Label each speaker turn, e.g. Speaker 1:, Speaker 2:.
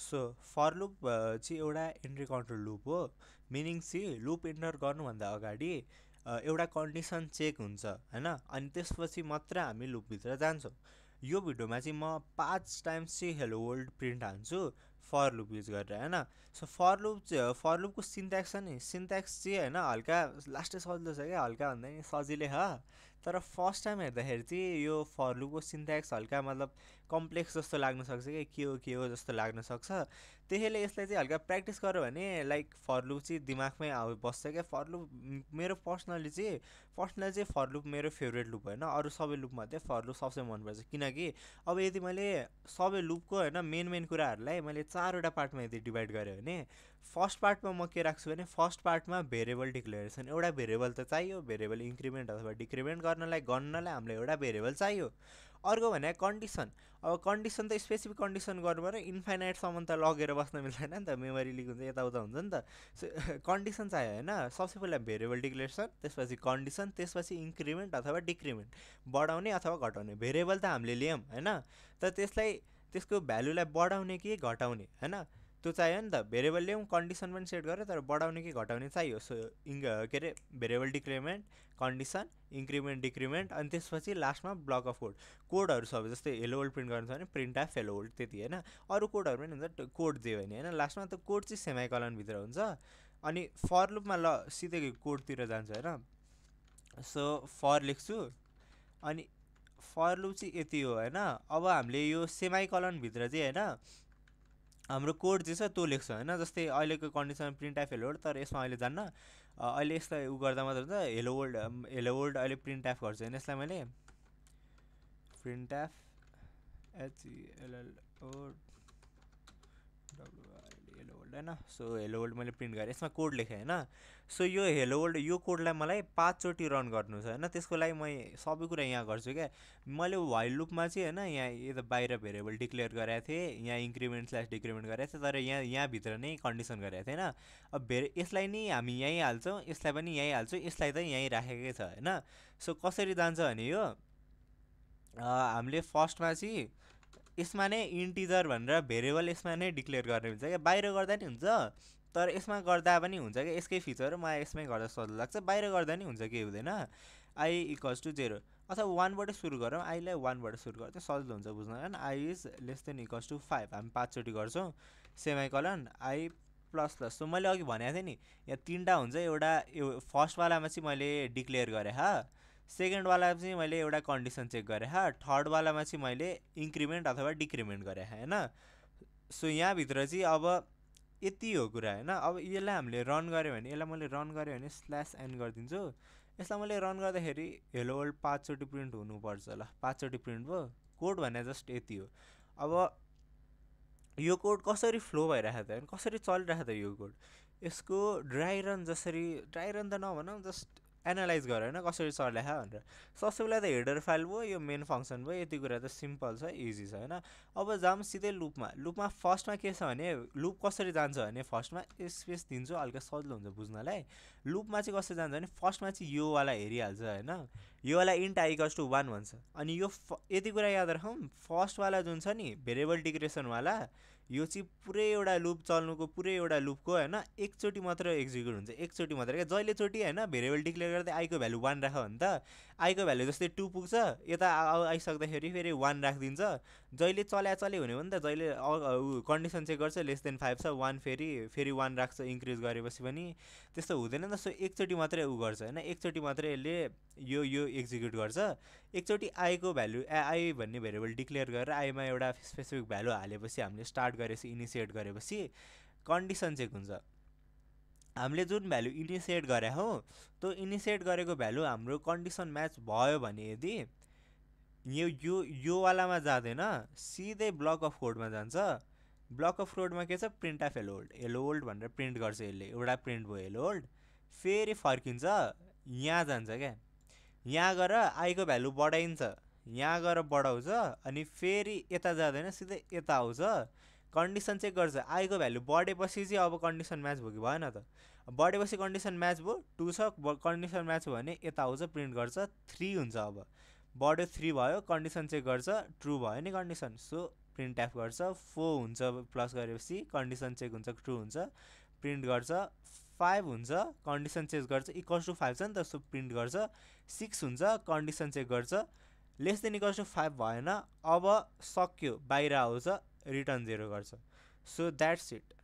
Speaker 1: So for loop चाहिँ एउटा entry counter loop हो। मिनिङ चाहिँ लुप इन्टर गर्नुभन्दा अगाडि एउटा कन्डिसन चेक हुन्छ होइन, अनि त्यसपछि मात्र हामी लुपभित्र जान्छौँ। यो भिडियोमा चाहिँ म 5 टाइम्स चाहिँ हेलो वर्ल्ड प्रिन्ट हान्छु फर लुप युज गरेर होइन। सो फर लुपको सिन्ट्याक्स छ नि, सिन्ट्याक्स चाहिँ होइन हल्का लास्टै सजिलो छ क्या, हल्का भन्दा नि सजिलै ह। तर फर्स्ट टाइम हेर्दाखेरि चाहिँ यो फर लुपको सिन्ट्याक्स हल्का मतलब कम्प्लेक्स जस्तो लाग्न सक्छ कि के हो जस्तो लाग्न सक्छ। त्यसैले यसलाई चाहिँ हल्का प्र्याक्टिस गऱ्यो भने लाइक फर लुप चाहिँ दिमागमै बस्छ क्या। फर लुप मेरो पर्सनली चाहिँ फर लुप मेरो फेभरेट लुप होइन, अरू सबै लुपमध्ये फर लुप सबसे मनपर्छ। किनकि अब यदि मैले सबै लुपको होइन मेन कुराहरूलाई मैले 4वटा पार्टमा यदि डिभाइड गरेँ भने फर्स्ट पार्टमा म के राख्छु भने फर्स्ट पार्टमा भेरिएबल डिक्लेरेसन, एउटा भेरिएबल त चाहियो, भेरिएबल इन्क्रिमेन्ट अथवा डिक्रिमेन्ट गर्नलाई हामीलाई एउटा भेरिएबल चाहियो। अर्को भने कन्डिसन। अब कन्डिसन त स्पेसिफिक कन्डिसन गर्नु पऱ्यो, इन्फाइनाइटसम्म त लगेर बस्न मिल्दैन नि त, मेमोरी लिक हुन्छ यताउता हुन्छ नि त। कन्डिसन चाहियो होइन, सबसे पहिला भेरिएबल डिक्लेरेसन, त्यसपछि कन्डिसन, त्यसपछि इन्क्रिमेन्ट अथवा डिक्रिमेन्ट, बढाउने अथवा घटाउने। भेरिएबल त हामीले ल्यायौँ होइन, त त्यसको भ्यालुलाई बढाउने कि घटाउने होइन त्यो चाहियो नि त। भेरिएबल ल्याउँ, कन्डिसन पनि सेट गरेँ, तर बढाउने कि घटाउने चाहियो। सो के अरे भेरिएबल डिक्रिमेन्ट, कन्डिसन, इन्क्रिमेन्ट, डिक्रिमेन्ट, अनि त्यसपछि लास्टमा ब्लक अफ कोडहरू सब जस्तै हेलो वर्ल्ड प्रिन्ट गर्नु छ भने प्रिन्ट एफ हेलो वर्ल्ड, त्यति होइन। अरू कोडहरू पनि हुन्छ, कोड दियो भने होइन, लास्टमा त कोड चाहिँ सेमाइकलनभित्र हुन्छ। अनि फर लुपमा ल सिधै कोडतिर जान्छ होइन। सो फर लेख्छु, अनि फर लुप चाहिँ यति हो होइन। अब हामीले यो सेमाइकलनभित्र चाहिँ होइन हाम्रो कोड जे छ त्यो लेख्छ होइन। जस्तै अहिलेको condition print F hello world, तर यसमा अहिले जान्न, अहिले यसलाई गर्दा मात्र हुन्छ। हेलो वर्ल्ड अहिले प्रिन्ट एफ गर्छु होइन, यसलाई मैले print F HELLO hello world होइन। सो हेलो वर्ल्ड मैले प्रिन्ट गरेँ, यसमा कोड लेखेँ होइन। सो यो हेलो वर्ल्ड यो कोडलाई मलाई 5 चोटि रन गर्नु छ होइन। त्यसको लागि म सबै कुरा यहाँ गर्छु क्या। मैले वाइल लुपमा चाहिँ होइन यहाँ यता बाहिर भेरिएबल डिक्लेयर गरेको थिएँ, यहाँ इन्क्रिमेन्ट / डिक्रिमेन्ट गरेको थिएँ, तर यहाँभित्र नै कन्डिसन गरेको थिएन। अब यसलाई नि हामी यहीँ हाल्छौँ, यसलाई पनि यहीँ हाल्छौँ, यसलाई त यहीँ राखेकै छ होइन। सो कसरी जान्छ भने यो हामीले फर्स्टमा चाहिँ यसमा नै इन्टिजर भनेर भेरिएबल यसमा नै डिक्लेयर गर्ने हुन्छ क्या। बाहिर गर्दा नि हुन्छ, तर यसमा गर्दा पनि हुन्छ क्या। यसकै फिचर मलाई यसमै गर्दा सजिलो लाग्छ, बाहिर गर्दा नि हुन्छ, केही हुँदैन। आई इक्वल्स टु 0 अथवा 1बाट सुरु गरौँ, आईलाई 1बाट सुरु गर्दा सजिलो हुन्छ बुझ्न होइन। I is less than equals to 5 हामी 5 चोटि गर्छौँ, semicolon I plus plus. So मैले अघि भनेको थिएँ नि यहाँ 3वटा हुन्छ, एउटा फर्स्टवालामा चाहिँ मैले डिक्लेयर गरेँ सेकेन्डवाला चाहिँ मैले एउटा कन्डिसन चेक गरेँ थर्डवालामा चाहिँ मैले इन्क्रिमेन्ट अथवा डिक्रिमेन्ट गरेँ होइन। सो यहाँभित्र चाहिँ अब यति हो कुरा होइन। अब यसलाई हामीले रन गऱ्यो भने, यसलाई मैले रन गरेँ भने /n गरिदिन्छु। यसलाई मैले रन गर्दाखेरि हेलो वर्ल्ड 5 चोटि प्रिन्ट हुनुपर्छ। ल 5 चोटि प्रिन्ट भयो। कोड भने जस्ट यति हो। अब यो कोड कसरी फ्लो भइरहेको त, कसरी चलिरहेको त यो कोड, यसको ड्राई रन त नभनौँ, जस्ट एनालाइज गर होइन कसरी चलेको भनेर। सबसे पहिला त हेडर फाइल भयो, यो मेन फङ्सन भयो, यति कुरा त सिम्पल छ, इजी छ होइन। अब जाऊँ सिधै लुपमा फर्स्टमा के छ भने लुप कसरी जान्छ भने फर्स्टमा स्पेस दिन्छु, हल्का सजिलो हुन्छ बुझ्नलाई। लुपमा चाहिँ कसरी जान्छ भने फर्स्टमा चाहिँ योवाला हेरिहाल्छ होइन, योवाला इन्ट आई इक्वल्स टु 1 भन्छ। अनि यो यति कुरा याद राखौँ, फर्स्टवाला जुन छ नि भेरिएबल डिक्रेसनवाला, यो चाहिँ पुरै एउटा लुप चल्नुको पुरै एउटा लुपको होइन एकचोटि मात्र एक्जिक्युट हुन्छ, एकचोटि मात्र क्या। जहिले चोटि होइन भेरिएबल डिक्लेयर गर्दै आईको भ्यालु 1 राख भने त आईको भ्यालु जस्तै 2 पुग्छ, यता आइसक्दाखेरि फेरि 1 राखिदिन्छ। जहिले चल्यो हुने हो नि त, जहिले कन्डिसन चेक गर्छ <5 छ 1 फेरि 1 राख्छ इन्क्रिज गरेपछि पनि, त्यस्तो हुँदैन नि त। सो एकचोटि मात्रै गर्छ होइन, एकचोटि मात्रै यसले यो एक्जिक्युट गर्छ। एकचोटि आईको भ्यालु आई भन्ने भेरिएबल डिक्लेयर गरेर आईमा एउटा स्पेसिफिक भ्यालु हालेपछि हामीले स्टार्ट गरेपछि इनिसिएट गरेपछि कन्डिसन चेक हुन्छ। हामीले जुन भ्यालु इनिसिएट गरे हौ त्यो इनिसिएट गरेको भ्यालु हाम्रो कन्डिसन म्याच भयो भने यदि यो वालामा जाँदैन, सिधै ब्लक अफ कोडमा जान्छ। ब्लक अफ कोडमा के छ, प्रिन्ट एफ हेलो वर्ल्ड भनेर प्रिन्ट गर्छ यसले, एउटा प्रिन्ट भयो हेलो वर्ल्ड, फेरि फर्किन्छ यहाँ जान्छ क्या। यहाँ गएर आईको भ्यालु बढाइन्छ, यहाँ गएर बढाउँछ, अनि फेरि यता जाँदैन सिधै यता आउँछ, कन्डिसन चेक गर्छ। आईको भ्यालु बढेपछि चाहिँ अब कन्डिसन म्याच भयो कि भएन त, बढेपछि कन्डिसन म्याच भयो, 2 छ, कन्डिसन म्याच भयो भने यता आउँछ प्रिन्ट गर्छ 3 हुन्छ। अब बढ्यो 3 भयो, कन्डिसन चेक गर्छ, ट्रु भयो नि कन्डिसन। सो प्रिन्ट एफ गर्छ, 4 हुन्छ प्लस गरेपछि कन्डिसन चेक हुन्छ, ट्रु हुन्छ, प्रिन्ट गर्छ, 5 हुन्छ कन्डिसन चेक गर्छ, इक्वल्स टु 5 छ नि त, सो प्रिन्ट गर्छ, 6 हुन्छ कन्डिसन चेक गर्छ, लेस देन इक्वल्स टु 5 भएन, अब सक्यो बाहिर आउँछ, रिटर्न 0 गर्छ। So that's it.